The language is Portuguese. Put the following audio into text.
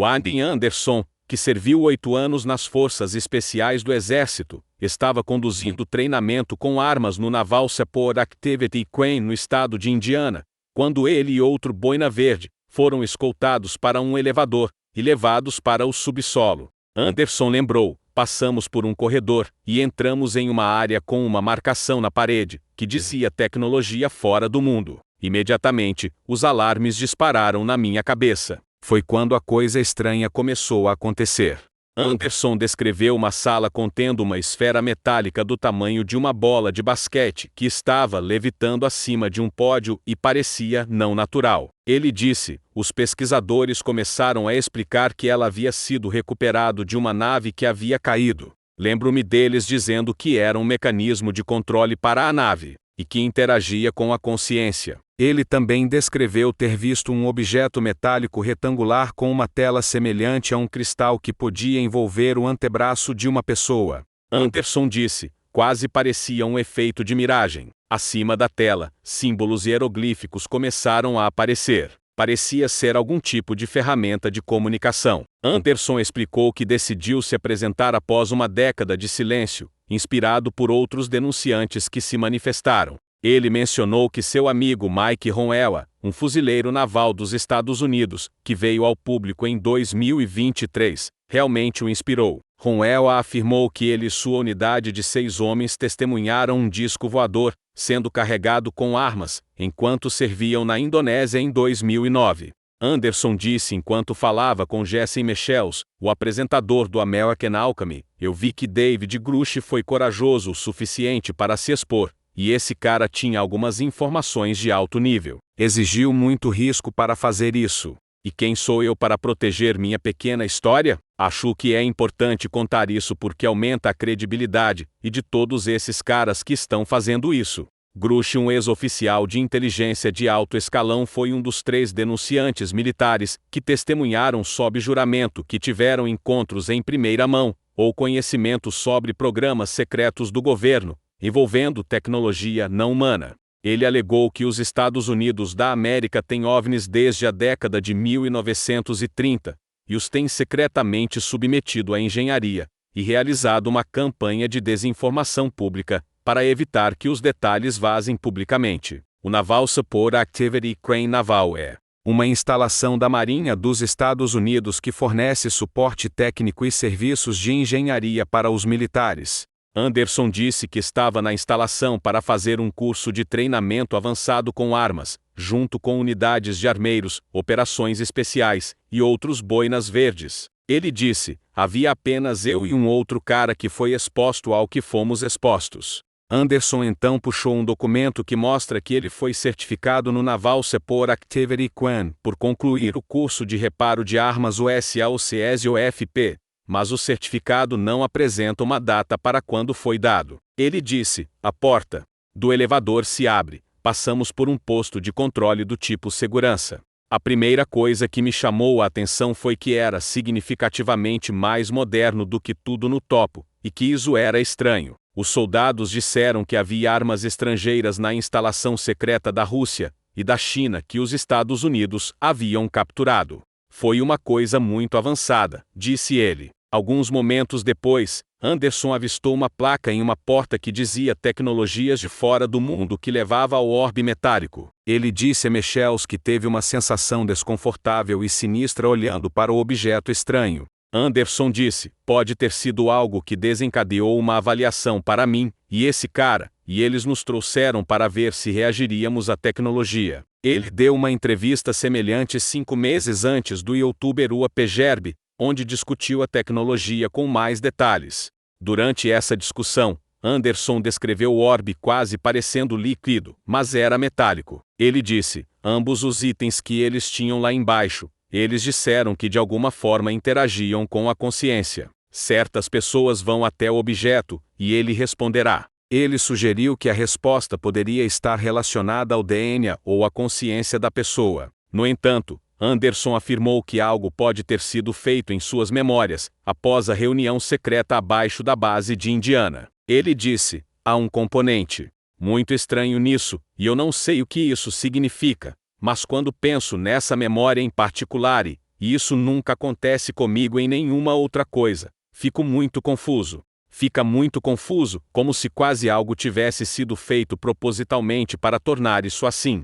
Wayne Anderson, que serviu 8 anos nas Forças Especiais do Exército, estava conduzindo treinamento com armas no Naval Support Activity Queen no estado de Indiana, quando ele e outro boina verde foram escoltados para um elevador e levados para o subsolo. Anderson lembrou: passamos por um corredor e entramos em uma área com uma marcação na parede que dizia tecnologia fora do mundo. Imediatamente, os alarmes dispararam na minha cabeça. Foi quando a coisa estranha começou a acontecer. Anderson descreveu uma sala contendo uma esfera metálica do tamanho de uma bola de basquete que estava levitando acima de um pódio e parecia não natural. Ele disse: os pesquisadores começaram a explicar que ela havia sido recuperado de uma nave que havia caído. Lembro-me deles dizendo que era um mecanismo de controle para a nave e que interagia com a consciência. Ele também descreveu ter visto um objeto metálico retangular com uma tela semelhante a um cristal que podia envolver o antebraço de uma pessoa. Anderson disse: quase parecia um efeito de miragem. Acima da tela, símbolos hieroglíficos começaram a aparecer. Parecia ser algum tipo de ferramenta de comunicação. Anderson explicou que decidiu se apresentar após uma década de silêncio, inspirado por outros denunciantes que se manifestaram. Ele mencionou que seu amigo Mike Ronella, um fuzileiro naval dos Estados Unidos, que veio ao público em 2023, realmente o inspirou. Ronella afirmou que ele e sua unidade de 6 homens testemunharam um disco voador sendo carregado com armas, enquanto serviam na Indonésia em 2009. Anderson disse enquanto falava com Jesse Michels, o apresentador do American Alchemy: eu vi que David Grush foi corajoso o suficiente para se expor, e esse cara tinha algumas informações de alto nível. Exigiu muito risco para fazer isso. E quem sou eu para proteger minha pequena história? Acho que é importante contar isso porque aumenta a credibilidade e de todos esses caras que estão fazendo isso. Grush, um ex-oficial de inteligência de alto escalão, foi um dos 3 denunciantes militares que testemunharam sob juramento que tiveram encontros em primeira mão ou conhecimento sobre programas secretos do governo envolvendo tecnologia não humana. Ele alegou que os Estados Unidos da América têm OVNIs desde a década de 1930 e os têm secretamente submetido à engenharia e realizado uma campanha de desinformação pública para evitar que os detalhes vazem publicamente. O Naval Support Activity Crane Naval é uma instalação da Marinha dos Estados Unidos que fornece suporte técnico e serviços de engenharia para os militares. Anderson disse que estava na instalação para fazer um curso de treinamento avançado com armas, junto com unidades de armeiros, operações especiais e outros boinas verdes. Ele disse: havia apenas eu e um outro cara que foi exposto ao que fomos expostos. Anderson então puxou um documento que mostra que ele foi certificado no Naval Support Activity Queen por concluir o curso de reparo de armas USAOCS-OFP. Mas o certificado não apresenta uma data para quando foi dado. Ele disse: a porta do elevador se abre. Passamos por um posto de controle do tipo segurança. A primeira coisa que me chamou a atenção foi que era significativamente mais moderno do que tudo no topo, e que isso era estranho. Os soldados disseram que havia armas estrangeiras na instalação secreta da Rússia e da China que os Estados Unidos haviam capturado. Foi uma coisa muito avançada, disse ele. Alguns momentos depois, Anderson avistou uma placa em uma porta que dizia tecnologias de fora do mundo que levava ao orbe metálico. Ele disse a Michels que teve uma sensação desconfortável e sinistra olhando para o objeto estranho. Anderson disse: pode ter sido algo que desencadeou uma avaliação para mim, e esse cara, e eles nos trouxeram para ver se reagiríamos à tecnologia. Ele deu uma entrevista semelhante 5 meses antes do youtuber Ua Pejerbe, onde discutiu a tecnologia com mais detalhes. Durante essa discussão, Anderson descreveu o orbe quase parecendo líquido, mas era metálico. Ele disse: ambos os itens que eles tinham lá embaixo, eles disseram que de alguma forma interagiam com a consciência. Certas pessoas vão até o objeto, e ele responderá. Ele sugeriu que a resposta poderia estar relacionada ao DNA ou à consciência da pessoa. No entanto, Anderson afirmou que algo pode ter sido feito em suas memórias, após a reunião secreta abaixo da base de Indiana. Ele disse: há um componente muito estranho nisso, e eu não sei o que isso significa, mas quando penso nessa memória em particular e E isso nunca acontece comigo em nenhuma outra coisa. Fico muito confuso. Fica muito confuso, como se quase algo tivesse sido feito propositalmente para tornar isso assim.